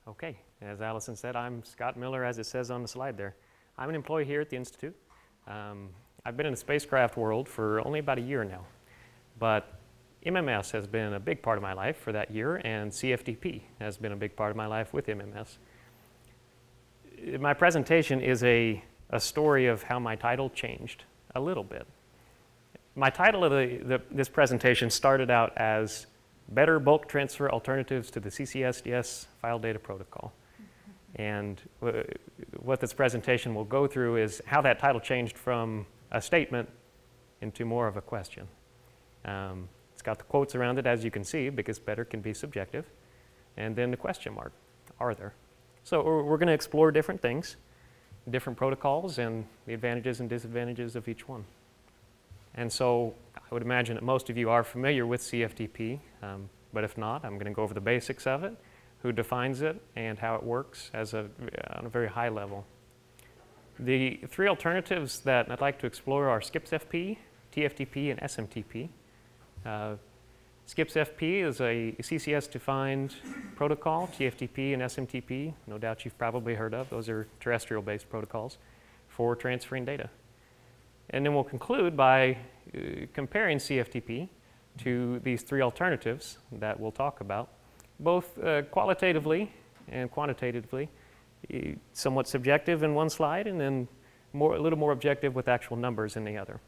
Okay, as Allison said, I'm Scott Miller, as it says on the slide there. I'm an employee here at the Institute. I've been in the spacecraft world for only about a year now, but MMS has been a big part of my life for that year, and CFDP has been a big part of my life with MMS. My presentation is a story of how my title changed a little bit. My title of this presentation started out as Better Bulk Transfer Alternatives to the CCSDS File Data Protocol. And what this presentation will go through is how that title changed from a statement into more of a question. It's got the quotes around it, as you can see, because better can be subjective. And then the question mark, are there? So we're going to explore different things, different protocols, and the advantages and disadvantages of each one. And so I would imagine that most of you are familiar with CFDP, but if not, I'm going to go over the basics of it, who defines it, and how it works on a very high level. The three alternatives that I'd like to explore are SCPS-FP, TFTP, and SMTP. SCPS-FP is a CCS-defined protocol. TFTP and SMTP, no doubt you've probably heard of. Those are terrestrial-based protocols for transferring data. And then we'll conclude by comparing CFDP to these three alternatives that we'll talk about, both qualitatively and quantitatively, somewhat subjective in one slide, and then a little more objective with actual numbers in the other.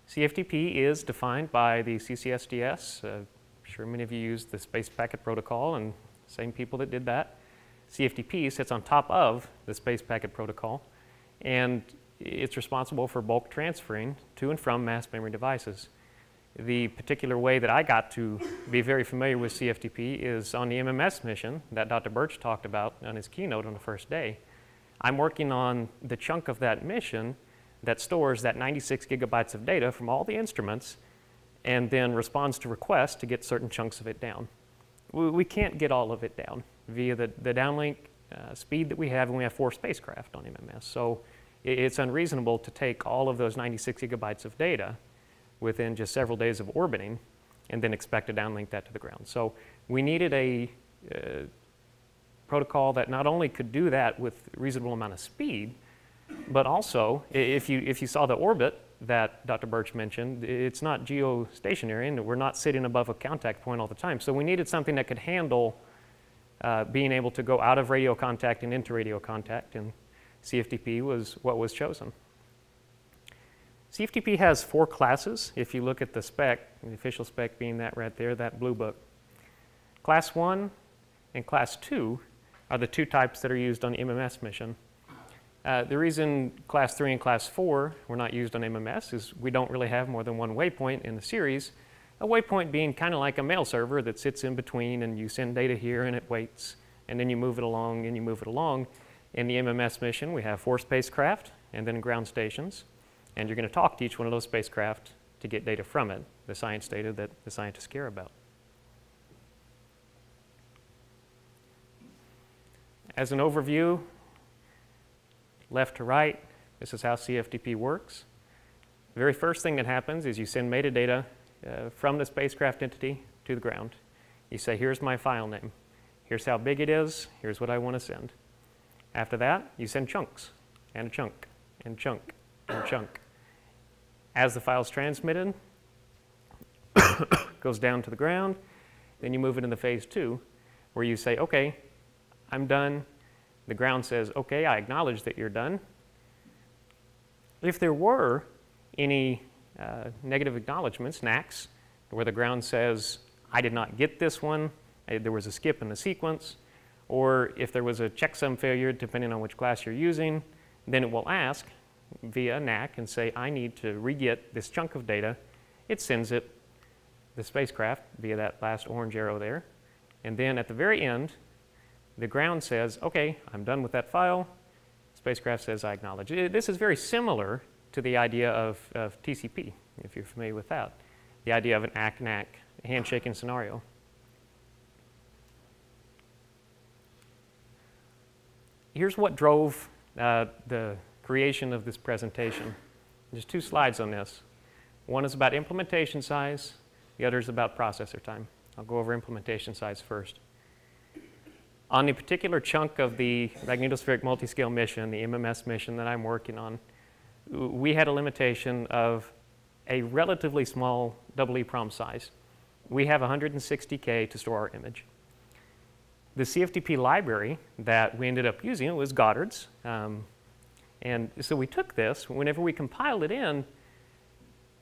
CFDP is defined by the CCSDS. I'm sure many of you use the Space Packet Protocol, and same people that did that. CFDP sits on top of the Space Packet Protocol, and it's responsible for bulk transferring to and from mass memory devices. The particular way that I got to be very familiar with CFDP is on the MMS mission that Dr. Birch talked about on his keynote on the first day. I'm working on the chunk of that mission that stores that 96 gigabytes of data from all the instruments and then responds to requests to get certain chunks of it down. We can't get all of it down via the downlink speed that we have, and we have 4 spacecraft on MMS. So it's unreasonable to take all of those 96 gigabytes of data within just several days of orbiting and then expect to downlink that to the ground. So we needed a protocol that not only could do that with a reasonable amount of speed, but also, if you saw the orbit that Dr. Birch mentioned, it's not geostationary, and we're not sitting above a contact point all the time. So we needed something that could handle being able to go out of radio contact and into radio contact, and CFDP was what was chosen. CFDP has 4 classes. If you look at the spec, the official spec being that right there, that blue book. Class 1 and Class 2 are the 2 types that are used on the MMS mission. The reason Class 3 and Class 4 were not used on MMS is we don't really have more than one waypoint in the series. A waypoint being kind of like a mail server that sits in between, and you send data here and it waits, and then you move it along and you move it along. In the MMS mission, we have 4 spacecraft and then ground stations, and you're going to talk to each one of those spacecraft to get data from it, the science data that the scientists care about. As an overview, left to right, this is how CFDP works. The very first thing that happens is you send metadata from the spacecraft entity to the ground. You say, here's my file name. Here's how big it is. Here's what I want to send. After that, you send chunks, and a chunk, and chunk, and chunk. As the file's transmitted, goes down to the ground, then you move it into phase 2, where you say, okay, I'm done. The ground says, okay, I acknowledge that you're done. If there were any negative acknowledgments, NACs, where the ground says, I did not get this one, there was a skip in the sequence, or if there was a checksum failure, depending on which class you're using, then it will ask via NAC and say, I need to re-get this chunk of data. It sends it, the spacecraft, via that last orange arrow there. And then at the very end, the ground says, okay, I'm done with that file. Spacecraft says, I acknowledge. This is very similar to the idea of TCP, if you're familiar with that. The idea of an ACK-NAC handshaking scenario. Here's what drove the creation of this presentation. There's 2 slides on this. One is about implementation size. The other is about processor time. I'll go over implementation size first. On the particular chunk of the magnetospheric multiscale mission, the MMS mission that I'm working on, we had a limitation of a relatively small EEPROM size. We have 160K to store our image. The CFDP library that we ended up using was Goddard's. And so we took this, whenever we compiled it in,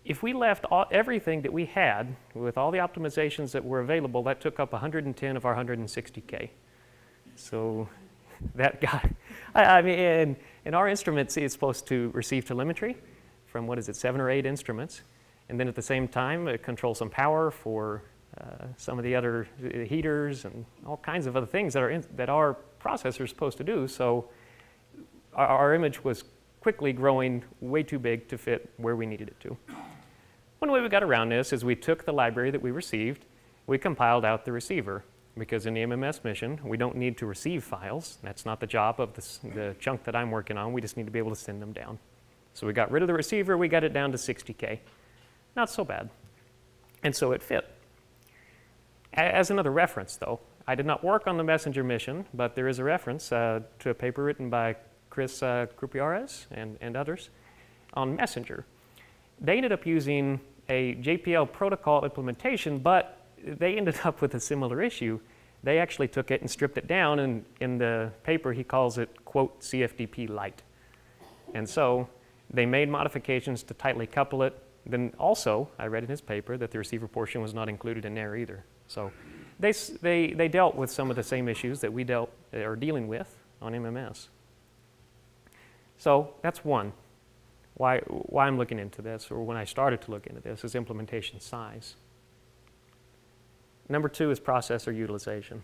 if we left everything that we had with all the optimizations that were available, that took up 110 of our 160K. So that got, I mean, in our instruments, it's supposed to receive telemetry from, what is it, 7 or 8 instruments. And then at the same time, control some power for some of the other heaters and all kinds of other things that our processor is supposed to do. So our image was quickly growing way too big to fit where we needed it to. One way we got around this is we took the library that we received, we compiled out the receiver, because in the MMS mission, we don't need to receive files. That's not the job of the chunk that I'm working on. We just need to be able to send them down. So we got rid of the receiver, we got it down to 60K. Not so bad. And so it fit. As another reference, though, I did not work on the messenger mission, but there is a reference to a paper written by Chris Crupiares and others on messenger. They ended up using a JPL protocol implementation, but they ended up with a similar issue. They actually took it and stripped it down, and in the paper he calls it, quote, CFDP light. And so they made modifications to tightly couple it. Then also, I read in his paper that the receiver portion was not included in there either. So they dealt with some of the same issues that we are dealing with on MMS. So that's one. Why I'm looking into this, or when I started to look into this, is implementation size. Number 2 is processor utilization.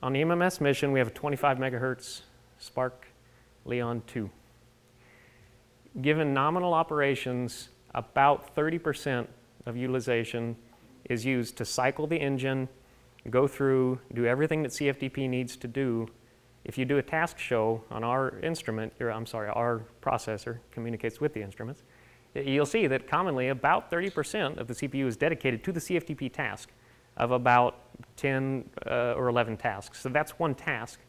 On the MMS mission, we have a 25 megahertz Spark Leon 2. Given nominal operations, about 30% of utilization is used to cycle the engine, go through, do everything that CFDP needs to do. If you do a task show on our instrument, our processor communicates with the instruments, you'll see that commonly about 30% of the CPU is dedicated to the CFDP task of about 10 or 11 tasks. So that's one task.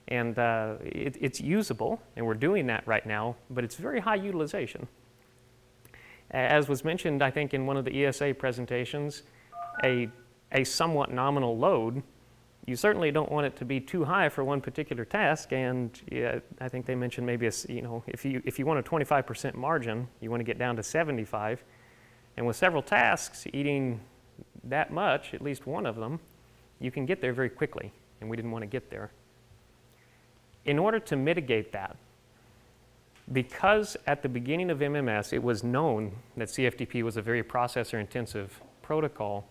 And it's usable, and we're doing that right now, but it's very high utilization. As was mentioned, I think, in one of the ESA presentations, a somewhat nominal load, you certainly don't want it to be too high for one particular task, and yeah, I think they mentioned maybe, if you want a 25% margin, you want to get down to 75, and with several tasks eating that much, at least one of them, you can get there very quickly, and we didn't want to get there. In order to mitigate that, because at the beginning of MMS it was known that CFDP was a very processor-intensive protocol,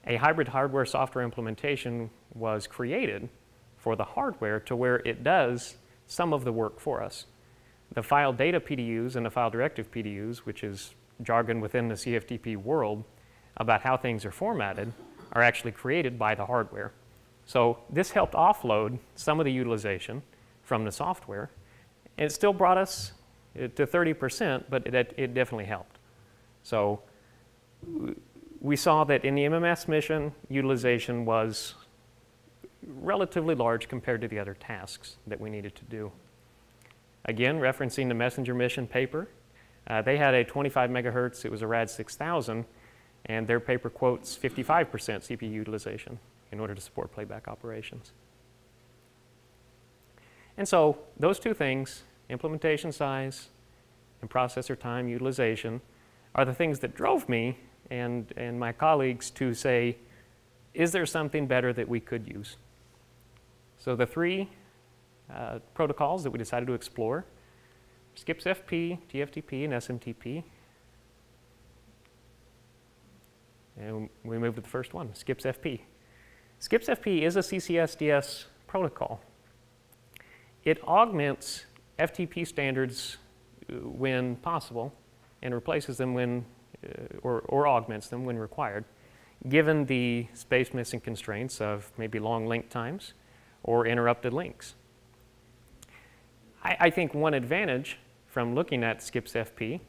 a hybrid hardware-software implementation was created for the hardware to where it does some of the work for us. The file data PDUs and the file directive PDUs, which is jargon within the CFDP world about how things are formatted, are actually created by the hardware. So this helped offload some of the utilization from the software. And it still brought us to 30%, but it definitely helped. So we saw that in the MMS mission, utilization was relatively large compared to the other tasks that we needed to do. Again, referencing the messenger mission paper, they had a 25 megahertz, it was a RAD 6000, and their paper quotes 55% CPU utilization in order to support playback operations. And so those two things, implementation size and processor time utilization, are the things that drove me and my colleagues to say, is there something better that we could use? So the 3 protocols that we decided to explore, SCPS-FP, TFTP, and SMTP. And we moved to the first one, SCPS-FP. SCPS-FP is a CCSDS protocol. It augments FTP standards when possible and replaces them when, or augments them when required, given the space missing constraints of maybe long link times or interrupted links. I think one advantage from looking at SCPS-FP,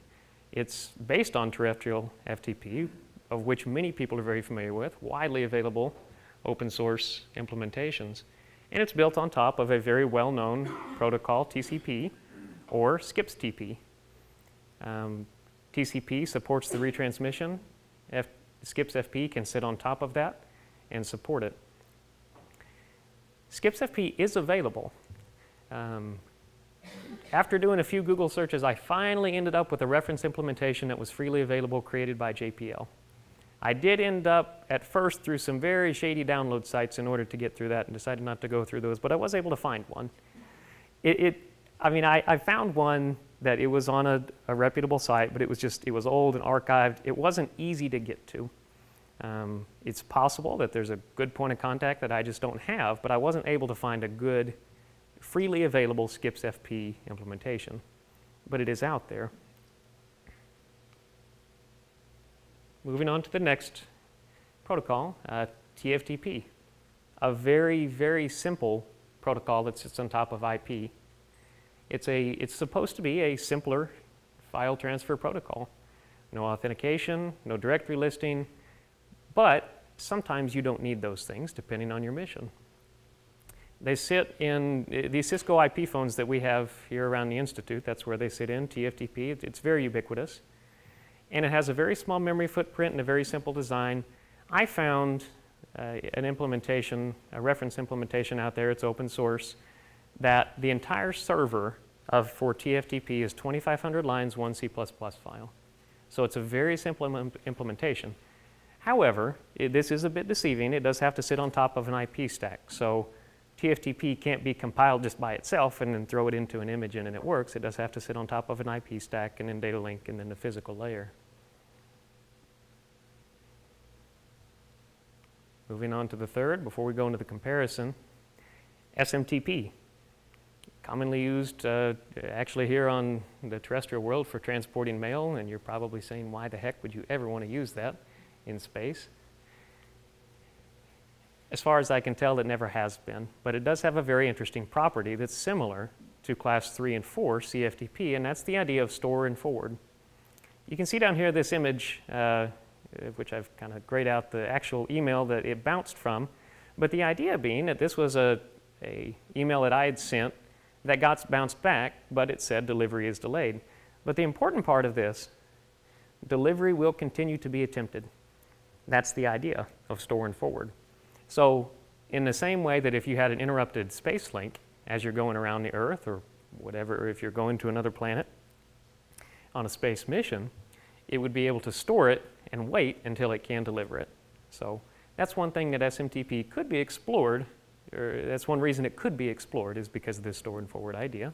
it's based on terrestrial FTP, of which many people are very familiar with, widely available open source implementations. And it's built on top of a very well-known protocol, TCP, or SCPS-FP. TCP supports the retransmission. SCPS-FP can sit on top of that and support it. SCPS-FP is available. After doing a few Google searches, I finally ended up with a reference implementation that was freely available, created by JPL. I did end up at first through some very shady download sites in order to get through that, and decided not to go through those, but I was able to find one. I found one that it was on a reputable site, but it was old and archived. It wasn't easy to get to. It's possible that there's a good point of contact that I just don't have, but I wasn't able to find a good, freely available SCPS-FP implementation, but it is out there. Moving on to the next protocol, TFTP, a very, very simple protocol that sits on top of IP. It's supposed to be a simpler file transfer protocol. No authentication, no directory listing, but sometimes you don't need those things depending on your mission. They sit in these Cisco IP phones that we have here around the Institute. That's where they sit in, TFTP. It's very ubiquitous. And it has a very small memory footprint and a very simple design. I found an implementation, a reference implementation out there, it's open source, that the entire server for TFTP is 2,500 lines, one C++ file. So it's a very simple implementation. However, this is a bit deceiving. It does have to sit on top of an IP stack. So TFTP can't be compiled just by itself and then throw it into an image and it works. It does have to sit on top of an IP stack and then data link and then the physical layer. Moving on to the third, before we go into the comparison, SMTP. Commonly used actually here on the terrestrial world for transporting mail, and you're probably saying, why the heck would you ever want to use that in space? As far as I can tell, it never has been, but it does have a very interesting property that's similar to class 3 and 4 CFDP, and that's the idea of store and forward. You can see down here this image, which I've kind of grayed out the actual email that it bounced from, but the idea being that this was a email that I had sent that got bounced back, but it said delivery is delayed. But the important part of this, delivery will continue to be attempted. That's the idea of store and forward. So in the same way that if you had an interrupted space link as you're going around the Earth or whatever, or if you're going to another planet on a space mission, it would be able to store it and wait until it can deliver it. So that's one thing that SMTP could be explored, or that's one reason it could be explored, is because of this store and forward idea.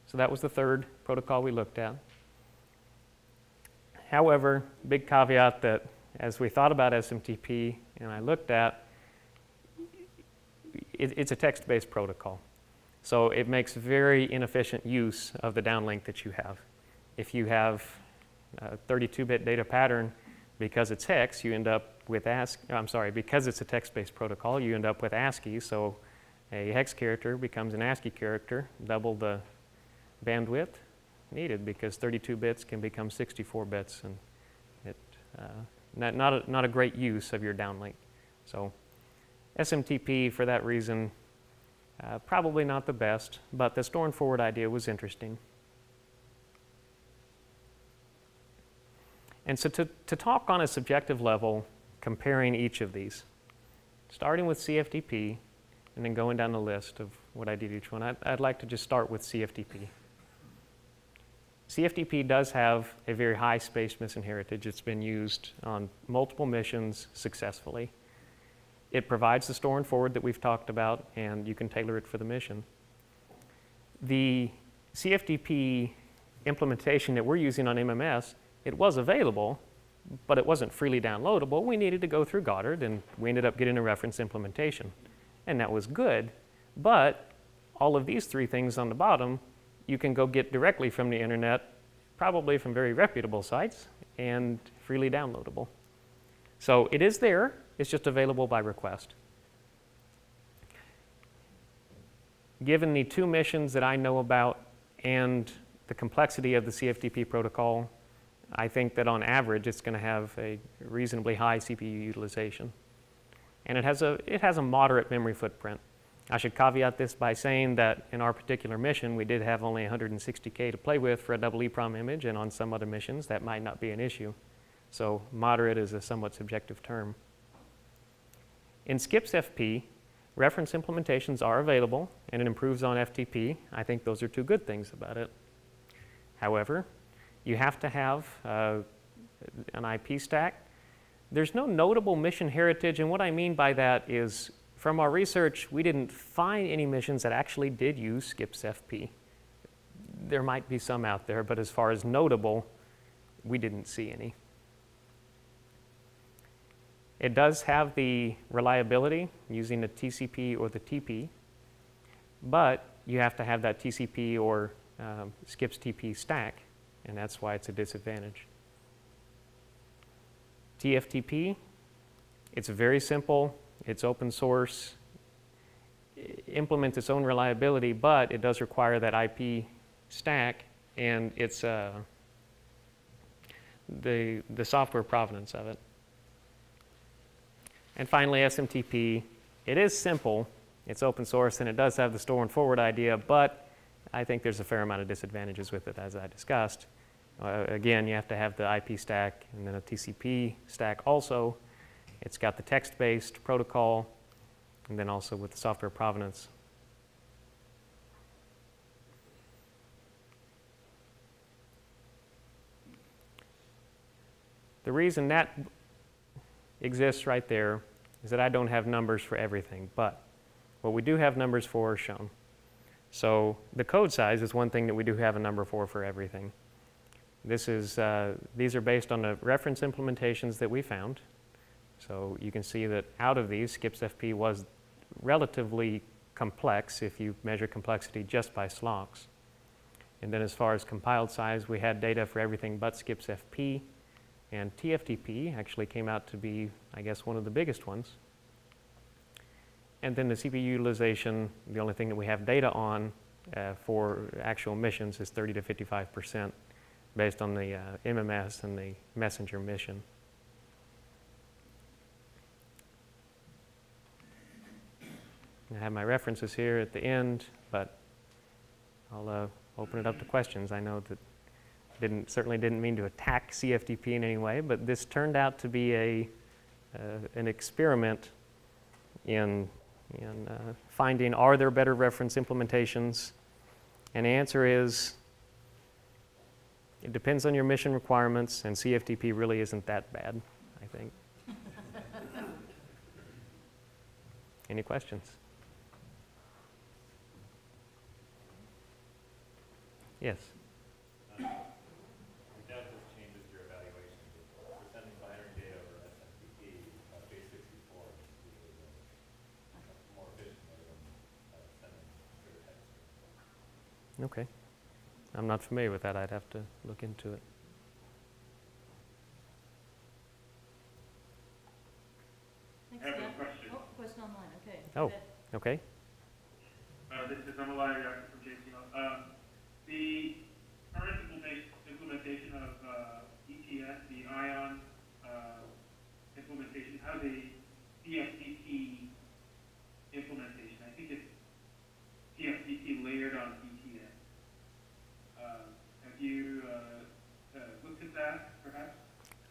So that was the third protocol we looked at. However, big caveat that as we thought about SMTP and I looked at, it's a text-based protocol. So it makes very inefficient use of the downlink that you have. If you have a 32-bit data pattern, because it's hex, you end up with because it's a text-based protocol, you end up with ASCII. So a hex character becomes an ASCII character, double the bandwidth needed, because 32 bits can become 64 bits, and not a great use of your downlink. So SMTP, for that reason, probably not the best, but the store and forward idea was interesting. And so to talk on a subjective level, comparing each of these, starting with CFDP and then going down the list of what I did each one, I'd like to just start with CFDP. CFDP does have a very high space mission heritage. It's been used on multiple missions successfully. It provides the store and forward that we've talked about, and you can tailor it for the mission. The CFDP implementation that we're using on MMS, it was available, but it wasn't freely downloadable. We needed to go through Goddard, and we ended up getting a reference implementation. And that was good, but all of these three things on the bottom, you can go get directly from the internet, probably from very reputable sites, and freely downloadable. So it is there, it's just available by request. Given the two missions that I know about and the complexity of the CFDP protocol, I think that on average it's going to have a reasonably high CPU utilization. And it has a moderate memory footprint. I should caveat this by saying that in our particular mission, we did have only 160K to play with for a double EEPROM image, and on some other missions that might not be an issue. So moderate is a somewhat subjective term. In SCPS-FP, reference implementations are available, and it improves on FTP. I think those are two good things about it. However, you have to have an IP stack. There's no notable mission heritage, and what I mean by that is from our research, we didn't find any missions that actually did use SCPS-FP. There might be some out there, but as far as notable, we didn't see any. It does have the reliability using the TCP or the TP, but you have to have that TCP or SCPS-TP stack, and that's why it's a disadvantage. TFTP, it's very simple, it's open source, it implements its own reliability, but it does require that IP stack, and it's the software provenance of it. And finally, SMTP, it is simple, it's open source, and it does have the store and forward idea, but I think there's a fair amount of disadvantages with it, as I discussed. Again, you have to have the IP stack and then a TCP stack also. It's got the text-based protocol, and then also with the software provenance. The reason that exists right there is that I don't have numbers for everything, but what we do have numbers for are shown. So the code size is one thing that we do have a number for everything. This is, these are based on the reference implementations that we found. So you can see that out of these, SCPS-FP was relatively complex if you measure complexity just by SLOCs. And then as far as compiled size, we had data for everything but SCPS-FP. And TFTP actually came out to be, I guess, one of the biggest ones. And then the CPU utilization, the only thing that we have data on for actual missions is 30 to 55% based on the MMS and the messenger mission. I have my references here at the end, but I'll open it up to questions. I know that certainly didn't mean to attack CFDP in any way, but this turned out to be an experiment in finding, are there better reference implementations? And the answer is, it depends on your mission requirements, and CFDP really isn't that bad, I think. Any questions? Yes? I doubt this changes your evaluation. For sending binary data over SMTP, base64 is more efficient than sending pure text. Okay. I'm not familiar with that. I'd have to look into it. Thanks, I have Dan. a question. Oh, question online. Okay. Oh, okay. This is Amalai from JCL. The current implementation of ETS, the ION implementation, how the TFTP implementation, I think it's TFTP layered on ETS. Have you looked at that, perhaps?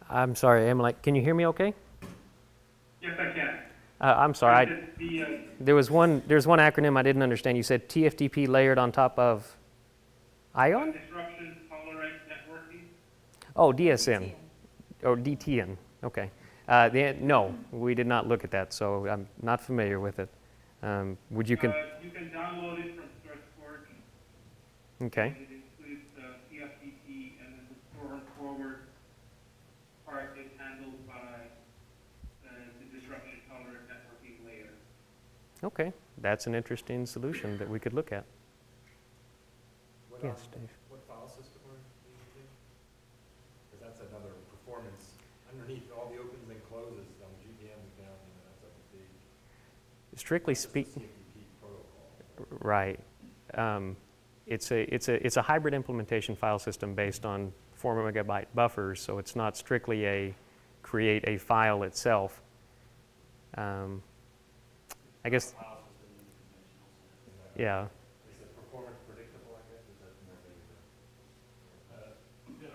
I'm sorry, Emily, can you hear me okay? Yes, I can. I'm sorry. There's one acronym I didn't understand. You said TFTP layered on top of ION? Disruption tolerant networking. Oh, DSN. Or DTN. Okay. No, we did not look at that, so I'm not familiar with it. Would you can? You can download it from SourceForge. Okay. It includes TFTP, and then the store and forward part is handled by the disruption tolerant networking layer. Okay, that's an interesting solution that we could look at. Yes, Dave. What file system are you using? Because that's another performance. Underneath all the opens and closes on GPM, we found that's like a big. Strictly speaking, CFDP protocol. right. It's a hybrid implementation file system based on 4 megabyte buffers, so it's not strictly a create a file itself. I guess, File system in the conventional sense. yeah. Is the performance predictable, I guess? Is that more maybe the? The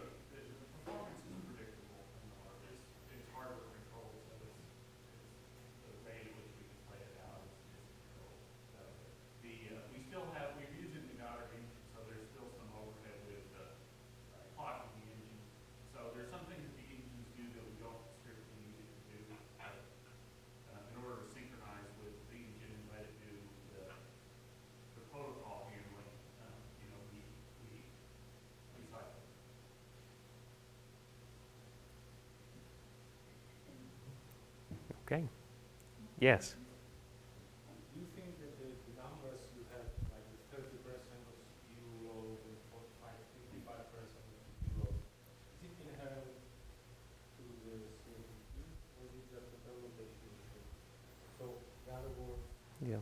performance is predictable. It's hardware controlled, so it's the rate at which we can play it out is controlled. We still have, we're using the Goddard engine, so there's still some overhead with clocking the engine. So there's some things that the engines do that we don't strictly need it to do. In order to synchronize with the engine and let it do the protocol handling, we cycle. Okay. Yes. Do you think that the numbers you have, like the 30% of CPU load and 55% of CPU load, is it inherent to the CFDP, or is it just a permutation issue? So, in other words, Yeah.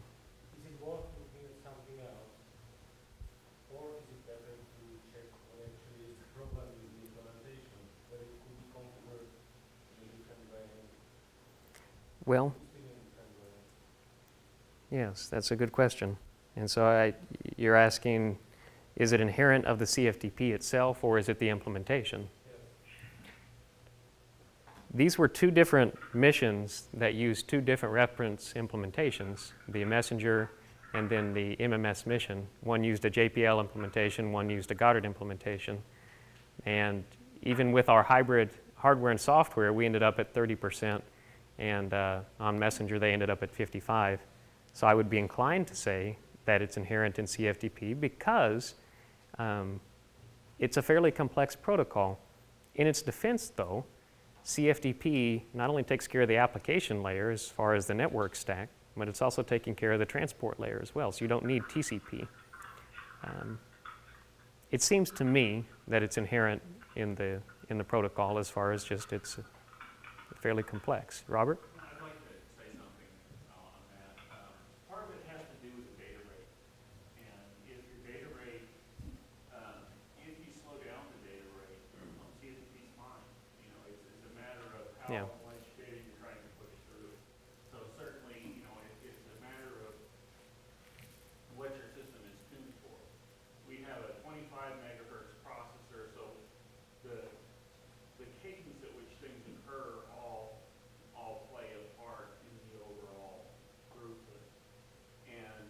is it worth looking at something else, or is it better to check what actually is the problem with the implementation, whether it could be configured in a different way? Well, yes, that's a good question. And so you're asking, is it inherent of the CFDP itself, or is it the implementation? These were two different missions that used two different reference implementations, the messenger and then the MMS mission. One used a JPL implementation, one used a Goddard implementation. And even with our hybrid hardware and software, we ended up at 30%, and on messenger they ended up at 55%. So I would be inclined to say that it's inherent in CFDP because it's a fairly complex protocol. In its defense, though, CFDP not only takes care of the application layer as far as the network stack, but it's also taking care of the transport layer as well, so you don't need TCP. It seems to me that it's inherent in the protocol as far as just it's fairly complex. Robert? I'd like to say something on that. Part of it has to do with the data rate. And if your data rate, if you slow down the data rate, CFDP is fine. It's a matter of how much data you're trying to push through. So certainly, it's a matter of what your system is tuned for. We have a 25 megahertz processor, so the cadence at which things occur all play a part in the overall throughput. And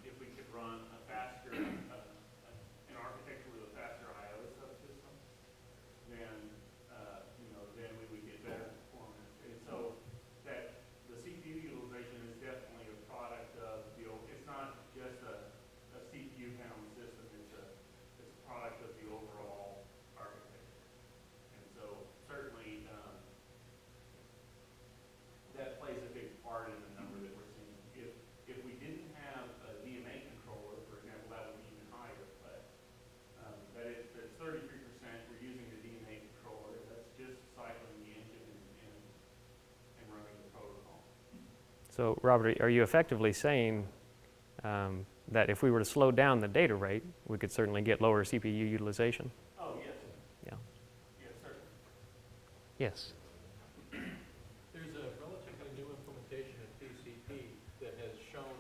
if we could run a faster, an architecture with a faster I/O subsystem, then then we would get better performance. And so that the CPU utilization is definitely a product of it's not just a CPU handling system. It's a product of the overall architecture. And so certainly that plays a big part in the number that we're seeing. If we didn't have a DMA controller, for example, that would be even higher. But that's 33%. We're using the DMA controller. That's just cycling the engine and running the protocol. So, Robert, are you effectively saying that if we were to slow down the data rate, we could certainly get lower CPU utilization? Oh, yes. Yeah. Yes, certainly. Yes. There's a relatively new implementation of TCP that has shown,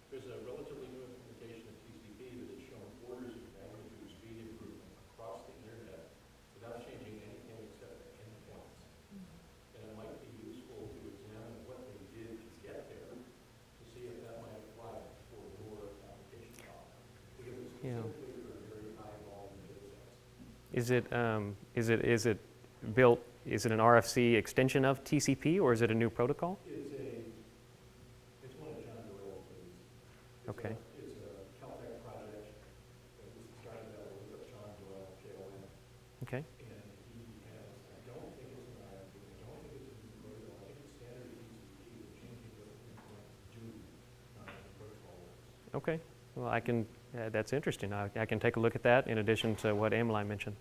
there's a relatively new implementation of TCP that has shown orders of magnitude speed improvement across the internet without changing anything except the endpoints. And it might be useful to examine what they did to get there to see if that might apply for your application problem. Because it's specifically for very high volume data sets. Is it built? Is it an RFC extension of TCP, or is it a new protocol? It's one of John Doyle's things. Okay. It's a Caltech project that was started out with John Doyle, JON. Okay. And he has, I don't think it's an RFC, I don't think it's a new protocol, I think it's standard TCP, but changing what endpoints do, not how the protocol works. Okay. Well, that's interesting. I can take a look at that in addition to what Emily mentioned.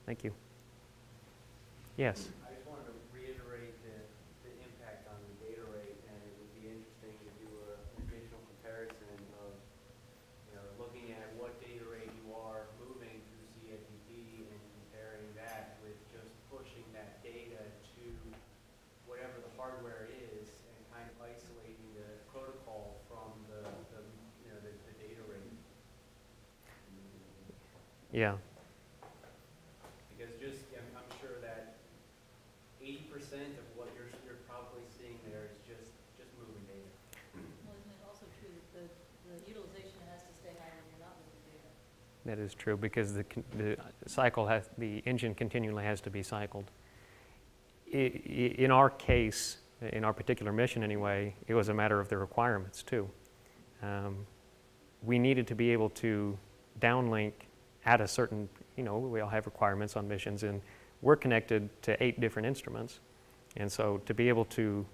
Thank you. Yes. I just wanted to reiterate the impact on the data rate, and it would be interesting to do an additional comparison of, looking at what data rate you are moving hardware is and kind of isolating the protocol from the data rate. Yeah. Because I'm sure that 80% of what you're probably seeing there is just moving data. Well, isn't it also true that the utilization has to stay high when you're not moving data? That is true, because the cycle has, the engine continually has to be cycled. In our case, in our particular mission anyway, it was a matter of the requirements too. We needed to be able to downlink at a certain, we all have requirements on missions, and we're connected to 8 different instruments. And so to be able to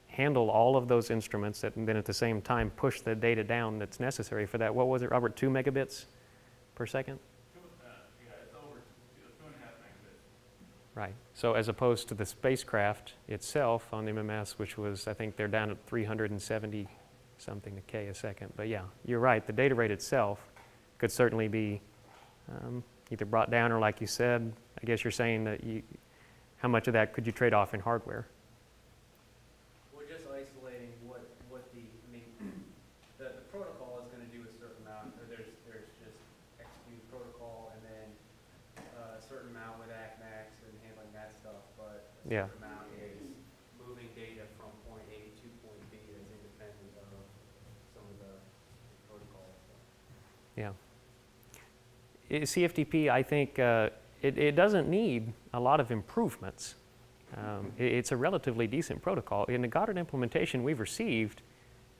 handle all of those instruments and then at the same time push the data down that's necessary for that, what was it, Robert, 2 megabits per second? Yeah, it's over 2.5 megabits. Right. So as opposed to the spacecraft itself on the MMS, which was, I think they're down at 370 something to K a second. But yeah, you're right. The data rate itself could certainly be either brought down or, like you said, I guess you're saying that how much of that could you trade off in hardware? We're just isolating what the protocol is going to do a certain amount. There's just execute protocol and then a certain amount with ACMAX and handling that stuff, but a Yeah. certain amount is moving data from point A to point B that's independent of some of the protocols. Yeah. CFDP, I think it doesn't need a lot of improvements. It's a relatively decent protocol. In the Goddard implementation we've received,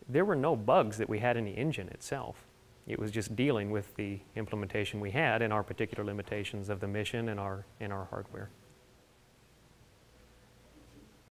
there were no bugs that we had in the engine itself. It was just dealing with the implementation we had and our particular limitations of the mission and our hardware.